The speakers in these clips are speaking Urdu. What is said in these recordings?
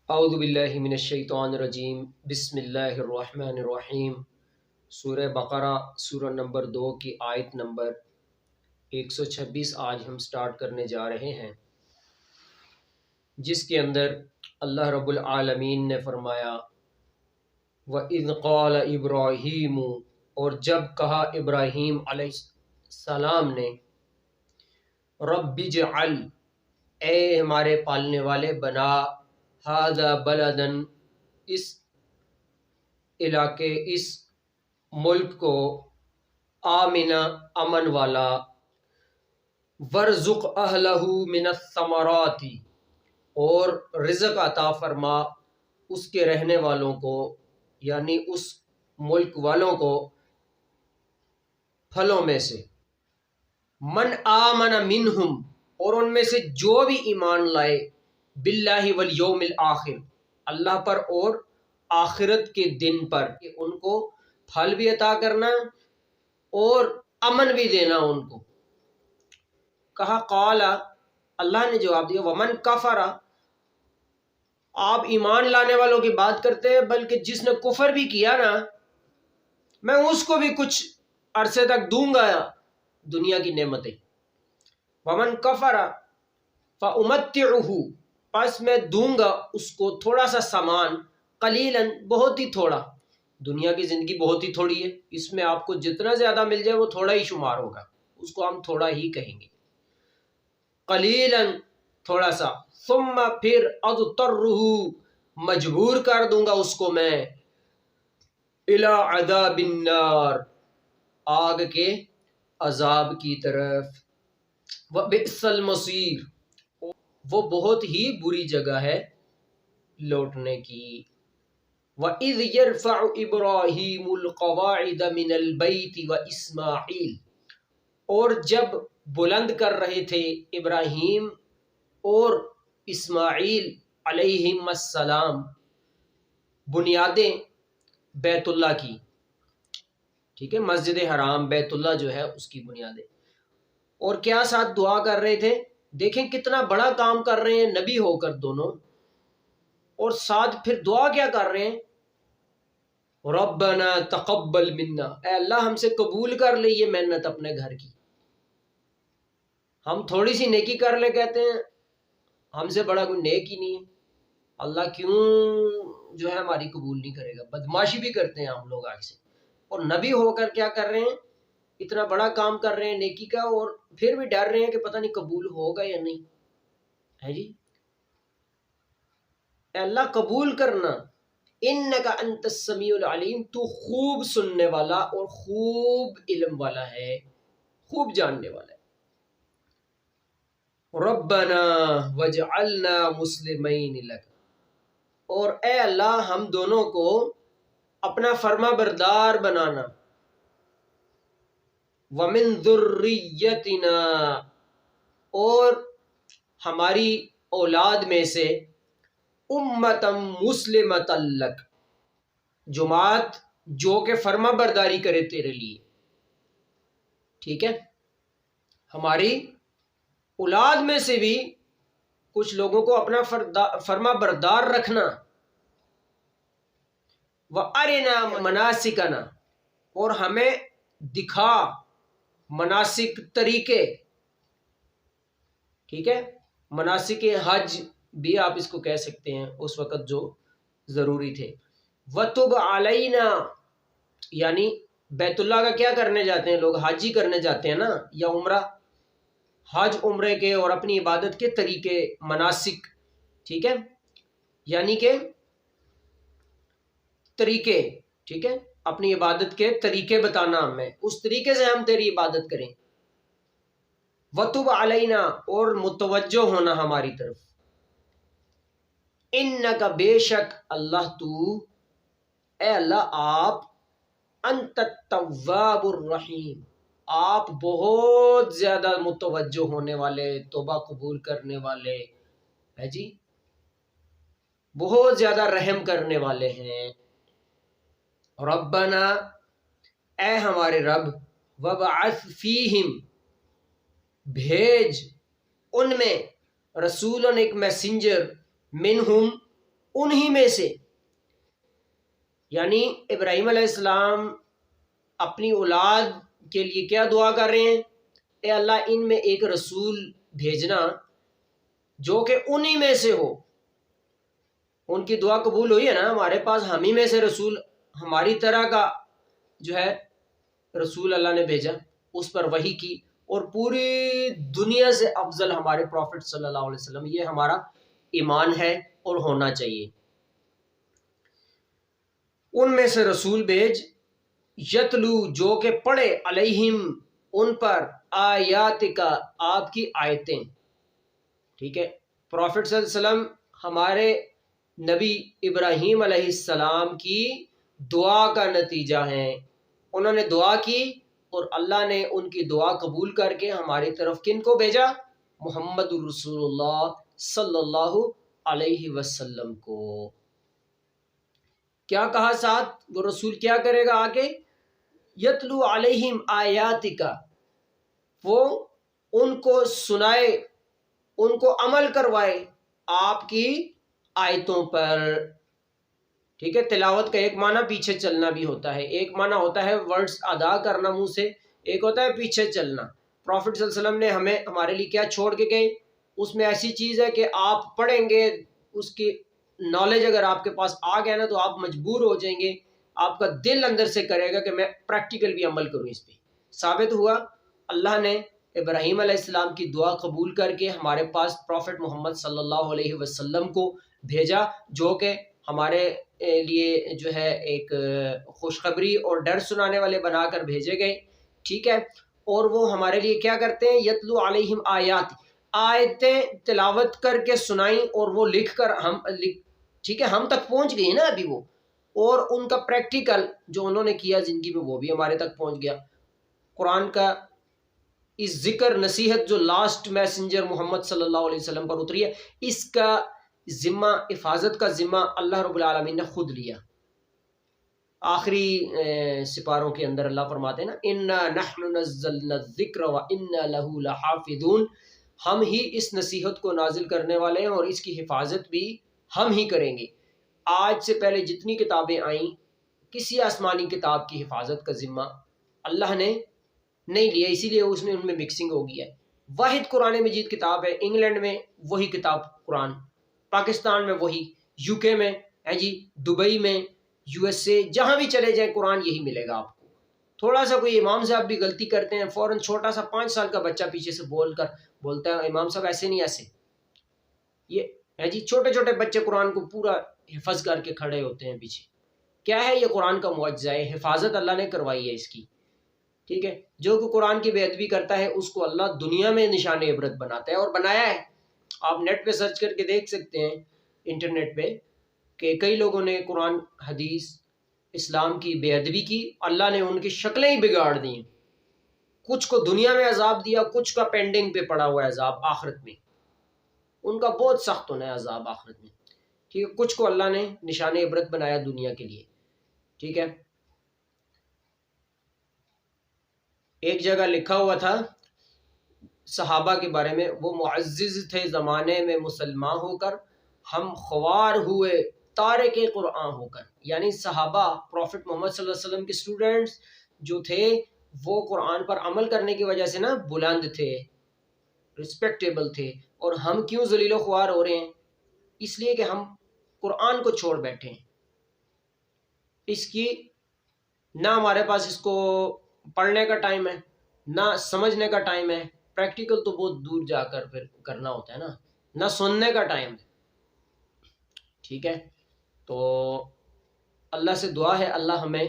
اعوذ باللہ من الشیطان الرجیم بسم اللہ الرحمن الرحیم۔ سورہ بقرہ سورہ نمبر 2 کی آیت نمبر 126 آج ہم سٹارٹ کرنے جا رہے ہیں، جس کے اندر اللہ رب العالمین نے فرمایا وَإِذْ قَالَ إِبْرَاهِيمُ، اور جب کہا ابراہیم علیہ السلام نے، رب اجعل، اے ہمارے پالنے والے بنا، ھذا بلدن، اس علاقے اس ملک کو، آمنا امن والا، ورزق اہلہ من الثمرات، اور رزق عطا فرما اس کے رہنے والوں کو، یعنی اس ملک والوں کو پھلوں میں سے، من آمن منہم، اور ان میں سے جو بھی ایمان لائے، باللہ والیوم الآخر، اللہ پر اور آخرت کے دن پر، کہ ان کو پھل بھی عطا کرنا اور امن بھی دینا ان کو۔ کہا قال، اللہ نے جواب دیا، ومن کفر، آپ ایمان لانے والوں کی بات کرتے ہیں، بلکہ جس نے کفر بھی کیا نا، میں اس کو بھی کچھ عرصے تک دوں گا دنیا کی نعمتیں۔ ومن کفر فامتعہ، پس میں دوں گا اس کو تھوڑا سا سامان، قلیلاً، بہت ہی تھوڑا۔ دنیا کی زندگی بہت ہی تھوڑی ہے، اس میں آپ کو جتنا زیادہ مل جائے وہ تھوڑا ہی شمار ہوگا، اس کو ہم تھوڑا ہی کہیں گے، قلیلاً، تھوڑا سا، ثم، پھر، اضطرہ، مجبور کر دوں گا اس کو میں، الی عذاب النار، آگ کے عذاب کی طرف، وبئس المصیر، وہ بہت ہی بری جگہ ہے لوٹنے کی۔ وَإِذْ يَرْفَعُ إِبْرَاهِيمُ الْقَوَاعِدَ مِنَ الْبَيْتِ وَإِسْمَاعِيلُ، اور جب بلند کر رہے تھے ابراہیم اور اسماعیل علیہم السلام بنیادیں بیت اللہ کی، ٹھیک ہے، مسجد حرام بیت اللہ جو ہے اس کی بنیادیں، اور کیا ساتھ دعا کر رہے تھے؟ دیکھیں کتنا بڑا کام کر رہے ہیں نبی ہو کر دونوں، اور ساتھ پھر دعا کیا کر رہے ہیں؟ ربنا تقبل منا، اے اللہ ہم سے قبول کر لے یہ محنت اپنے گھر کی۔ ہم تھوڑی سی نیکی کر لے کہتے ہیں ہم سے بڑا کوئی نیک ہی نہیں ہے، اللہ کیوں جو ہے ہماری قبول نہیں کرے گا؟ بدماشی بھی کرتے ہیں ہم لوگ آج سے، اور نبی ہو کر کیا کر رہے ہیں؟ اتنا بڑا کام کر رہے ہیں نیکی کا، اور پھر بھی ڈر رہے ہیں کہ پتہ نہیں قبول ہوگا یا نہیں ہے جی۔ اے اللہ قبول کرنا، انکا انت السمیع العلیم، تو خوب سننے والا اور خوب علم والا ہے، خوب جاننے والا ہے۔ ربنا وجعلنا مسلمین لک، اور اے اللہ ہم دونوں کو اپنا فرما بردار بنانا، ومن ذریتنا، اور ہماری اولاد میں سے، امتا مسلمتا لک، جماعت جو کہ فرما برداری کرے تیرے لیے، ٹھیک ہے، ہماری اولاد میں سے بھی کچھ لوگوں کو اپنا فرما بردار رکھنا، وَأَرِنَا مَنَاسِكَنَا، اور ہمیں دکھا مناسک طریقے، ٹھیک ہے، مناسک حج بھی آپ اس کو کہہ سکتے ہیں اس وقت جو ضروری تھے۔ وَتُبْ عَلَيْنَا، یعنی بیت اللہ کا کیا کرنے جاتے ہیں لوگ؟ حج ہی کرنے جاتے ہیں نا، یا عمرہ، حج عمرے کے اور اپنی عبادت کے طریقے، مناسک، ٹھیک ہے، یعنی کہ طریقے، ٹھیک ہے، اپنی عبادت کے طریقے بتانا ہمیں، اس طریقے سے ہم تیری عبادت کریں۔ وَتُبْ عَلَيْنَا، اور متوجہ ہونا ہماری طرف، انکا، بے شک اللہ تو، اے اللہ آپ، انت التواب الرحیم، آپ بہت زیادہ متوجہ ہونے والے، توبہ قبول کرنے والے ہے جی، بہت زیادہ رحم کرنے والے ہیں۔ ربنا، اے ہمارے رب، وابعث فیہم، بھیج ان میں، رسولاً، ایک میسنجر، منہم، انہی میں سے، یعنی ابراہیم علیہ السلام اپنی اولاد کے لیے کیا دعا کر رہے ہیں؟ اے اللہ ان میں ایک رسول بھیجنا جو کہ انہی میں سے ہو۔ ان کی دعا قبول ہوئی ہے نا، ہمارے پاس ہم ہی میں سے رسول، ہماری طرح کا جو ہے رسول اللہ نے بھیجا، اس پر وحی کی، اور پوری دنیا سے افضل ہمارے پروفٹ صلی اللہ علیہ وسلم، یہ ہمارا ایمان ہے اور ہونا چاہیے۔ ان میں سے رسول بھیج، یتلو جو کہ پڑھے، علیہم ان پر، آیات کا آپ کی آیتیں، ٹھیک ہے۔ پروفٹ صلی اللہ علیہ وسلم ہمارے نبی ابراہیم علیہ السلام کی دعا کا نتیجہ ہیں، انہوں نے دعا کی اور اللہ نے ان کی دعا قبول کر کے ہماری طرف کن کو بھیجا؟ محمد الرسول اللہ صلی اللہ علیہ وسلم کو۔ کیا کہا ساتھ؟ وہ رسول کیا کرے گا آگے؟ یتلو علیہم آیاتکا، وہ ان کو سنائے، ان کو عمل کروائے آپ کی آیتوں پر، ٹھیک ہے۔ تلاوت کا ایک معنی پیچھے چلنا بھی ہوتا ہے، ایک معنی ہوتا ہے ورڈز ادا کرنا منہ سے، ایک ہوتا ہے پیچھے چلنا۔ پروفٹ صلی اللہ علیہ وسلم نے ہمارے لیے کیا چھوڑ کے گئے؟ اس میں ایسی چیز ہے کہ آپ پڑھیں گے، اس کی نالج اگر آپ کے پاس آ گیا نا تو آپ مجبور ہو جائیں گے، آپ کا دل اندر سے کرے گا کہ میں پریکٹیکل بھی عمل کروں اس پہ۔ ثابت ہوا اللہ نے ابراہیم علیہ السلام کی دعا قبول کر کے ہمارے پاس پروفٹ محمد صلی اللہ علیہ وسلم کو بھیجا، جو کہ ہمارے لیے جو ہے ایک خوشخبری اور ڈر سنانے والے بنا کر بھیجے گئے، ٹھیک ہے۔ اور وہ ہمارے لیے کیا کرتے ہیں؟ یتلو علیہم آیات، آیتیں تلاوت کر کے سنائیں، اور وہ لکھ کر ٹھیک ہے ہم تک پہنچ گئی نا ابھی وہ، اور ان کا پریکٹیکل جو انہوں نے کیا زندگی میں وہ بھی ہمارے تک پہنچ گیا۔ قرآن کا اس ذکر نصیحت جو لاسٹ میسنجر محمد صلی اللہ علیہ وسلم پر اتری ہے، اس کا ذمہ، حفاظت کا ذمہ اللہ رب العالمین نے خود لیا۔ آخری سپاروں کے اندر اللہ فرماتے ہیں نا، اِنَّا نَحْنُ نَزَّلْنَا الذِّكْرَ وَإِنَّا لَهُ لَحَافِظُونَ، ہم ہی اس نصیحت کو نازل کرنے والے ہیں اور اس کی حفاظت بھی ہم ہی کریں گے۔ آج سے پہلے جتنی کتابیں آئیں، کسی آسمانی کتاب کی حفاظت کا ذمہ اللہ نے نہیں لیا، اسی لیے اس میں ان میں مکسنگ ہو گئی ہے۔ واحد قرآن مجید کتاب ہے، انگلینڈ میں وہی کتاب قرآن، پاکستان میں وہی، یو کے میں جی، دبئی میں، یو ایس اے، جہاں بھی چلے جائیں قرآن یہی ملے گا آپ کو۔ تھوڑا سا کوئی امام صاحب بھی غلطی کرتے ہیں، فوراً چھوٹا سا 5 سال کا بچہ پیچھے سے بولتا ہے امام صاحب ایسے نہیں ایسے، یہ ہے جی، چھوٹے چھوٹے بچے قرآن کو پورا حفظ کر کے کھڑے ہوتے ہیں پیچھے۔ کیا ہے یہ؟ قرآن کا معجزہ ہے، حفاظت اللہ نے کروائی ہے اس کی، ٹھیک ہے۔ جو کہ قرآن کی بے ادبی کرتا ہے اس کو اللہ دنیا میں نشان عبرت بناتا ہے، اور بنایا ہے۔ آپ نیٹ پہ سرچ کر کے دیکھ سکتے ہیں، انٹرنیٹ پہ، کہ کئی لوگوں نے قرآن، حدیث، اسلام کی بے ادبی کی، اللہ نے ان کی شکلیں ہی بگاڑ دیں، کچھ کو دنیا میں عذاب دیا، کچھ کا پینڈنگ پہ پڑا ہوا ہے عذاب آخرت میں، ان کا بہت سخت ہونا ہے عذاب آخرت میں، ٹھیک ہے۔ کچھ کو اللہ نے نشان عبرت بنایا دنیا کے لیے، ٹھیک ہے۔ ایک جگہ لکھا ہوا تھا صحابہ کے بارے میں، وہ معزز تھے زمانے میں مسلمان ہو کر، ہم خوار ہوئے تارک قرآن ہو کر، یعنی صحابہ پروفٹ محمد صلی اللہ علیہ وسلم کے اسٹوڈنٹس جو تھے وہ قرآن پر عمل کرنے کی وجہ سے نا بلند تھے، رسپیکٹیبل تھے، اور ہم کیوں ذلیل و خوار ہو رہے ہیں؟ اس لیے کہ ہم قرآن کو چھوڑ بیٹھے ہیں، اس کی نہ ہمارے پاس اس کو پڑھنے کا ٹائم ہے، نہ سمجھنے کا ٹائم ہے، پریکٹیکل تو بہت دور جا کر پھر کرنا ہوتا ہے نا، نہ سننے کا ٹائم ہے، ٹھیک ہے۔ تو اللہ سے دعا ہے اللہ ہمیں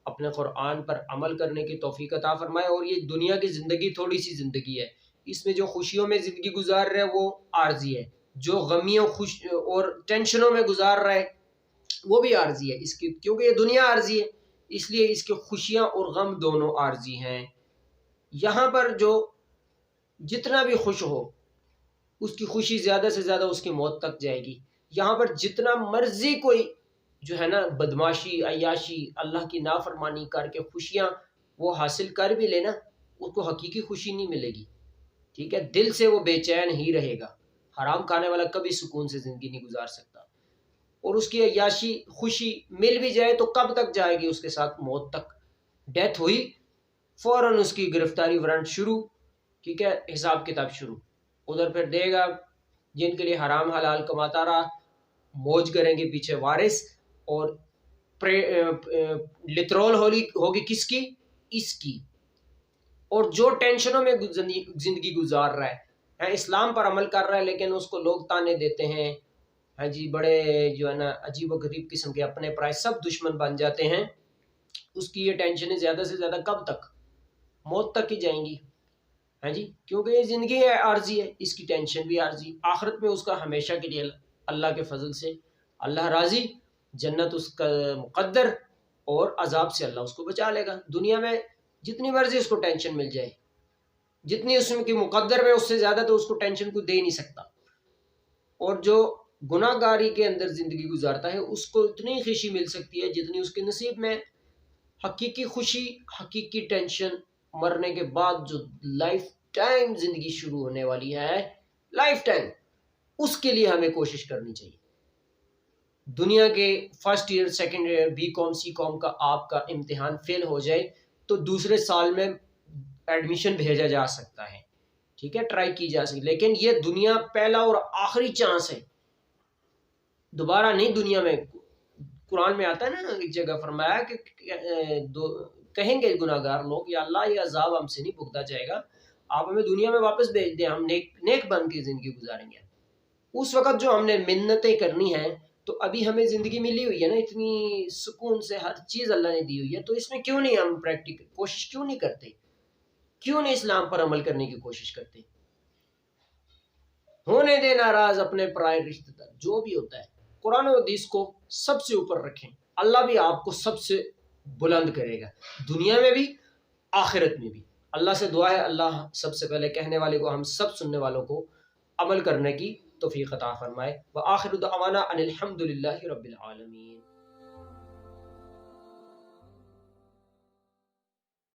اپنے قرآن پر عمل کرنے کی توفیق عطا فرمائے، اور یہ دنیا کی زندگی تھوڑی سی زندگی ہے، اس میں جو خوشیوں میں زندگی گزار رہے ہیں وہ عارضی ہے، جو غمیوں اور ٹینشنوں میں گزار رہے ہیں وہ بھی عارضی ہے، اس کی، کیونکہ یہ دنیا عارضی ہے، اس لیے اس کے خوشیاں اور غم دونوں عارضی ہیں۔ یہاں پر جو جتنا بھی خوش ہو اس کی خوشی زیادہ سے زیادہ اس کی موت تک جائے گی، یہاں پر جتنا مرضی کوئی جو ہے نا بدماشی، عیاشی، اللہ کی نافرمانی کر کے خوشیاں وہ حاصل کر بھی لینا، اس کو حقیقی خوشی نہیں ملے گی، ٹھیک ہے۔ دل سے وہ بے چین ہی رہے گا، حرام کھانے والا کبھی سکون سے زندگی نہیں گزار سکتا، اور اس کی عیاشی خوشی مل بھی جائے تو کب تک جائے گی اس کے ساتھ؟ موت تک. ڈیتھ ہوئی فوراً اس کی گرفتاری وارنٹ شروع، ٹھیک ہے، حساب کتاب شروع. ادھر پھر دے گا جن کے لیے حرام حلال کماتا رہا، موج کریں گے پیچھے وارث، اور لترول ہوگی کس کی؟ اس کی. اور جو ٹینشنوں میں زندگی گزار رہا ہے، اسلام پر عمل کر رہا ہے لیکن اس کو لوگ تانے دیتے ہیں، ہاں جی، بڑے جو ہے نا عجیب و غریب قسم کے اپنے پرائے سب دشمن بن جاتے ہیں. اس کی یہ ٹینشنیں زیادہ سے زیادہ کب تک؟ موت تک ہی جائیں گی. ہاں جی، کیونکہ یہ زندگی ہے عارضی ہے، اس کی ٹینشن بھی عارضی. آخرت میں اس کا ہمیشہ کے لیے اللہ کے فضل سے اللہ راضی، جنت اس کا مقدر، اور عذاب سے اللہ اس کو بچا لے گا. دنیا میں جتنی مرضی اس کو ٹینشن مل جائے، جتنی اس کی مقدر میں اس سے زیادہ تو اس کو ٹینشن کو دے ہی نہیں سکتا. اور جو گناہ گاری کے اندر زندگی گزارتا ہے اس کو اتنی خوشی مل سکتی ہے جتنی اس کے نصیب میں. حقیقی خوشی، حقیقی ٹینشن مرنے کے بعد جو لائف ٹائم زندگی شروع ہونے والی ہے، لائف ٹائم، اس کے لیے ہمیں کوشش کرنی چاہیے. دنیا کے first year, second year, B com, C com کا آپ کا امتحان فیل ہو جائے تو دوسرے سال میں ایڈمیشن بھیجا جا سکتا ہے، ٹھیک ہے، ٹرائی کی جا سکتی. لیکن یہ دنیا پہلا اور آخری چانس ہے، دوبارہ نہیں. دنیا میں قرآن میں آتا ہے نا، ایک جگہ فرمایا کہ کہیں گے گناہ گار لوگ، یا اللہ یہ عذاب ہم سے نہیں بھگتا جائے گا، آپ ہمیں دنیا میں واپس بھیج دیں، ہم نیک بن کے زندگی گزاریں گے. اس وقت جو ہم نے منتیں کرنی ہیں، تو ابھی ہمیں زندگی ملی ہوئی ہے نا اتنی سکون سے، ہر چیز اللہ نے دی ہوئی ہے، تو اس میں کیوں نہیں ہم پریکٹیکل کوشش کیوں نہیں کرتے؟ کیوں نہیں اسلام پر عمل کرنے کی کوشش کرتے؟ ہونے دے ناراض اپنے پرائے رشتہ دار، جو بھی ہوتا ہے قرآن و حدیث کو سب سے اوپر رکھیں، اللہ بھی آپ کو سب سے بلند کرے گا، دنیا میں بھی آخرت میں بھی. اللہ سے دعا ہے اللہ سب سے پہلے کہنے والے کو، ہم سب سننے والوں کو عمل کرنے کی توفیق عطا فرمائے. وآخر دعوانا ان الحمد للہ رب العالمین.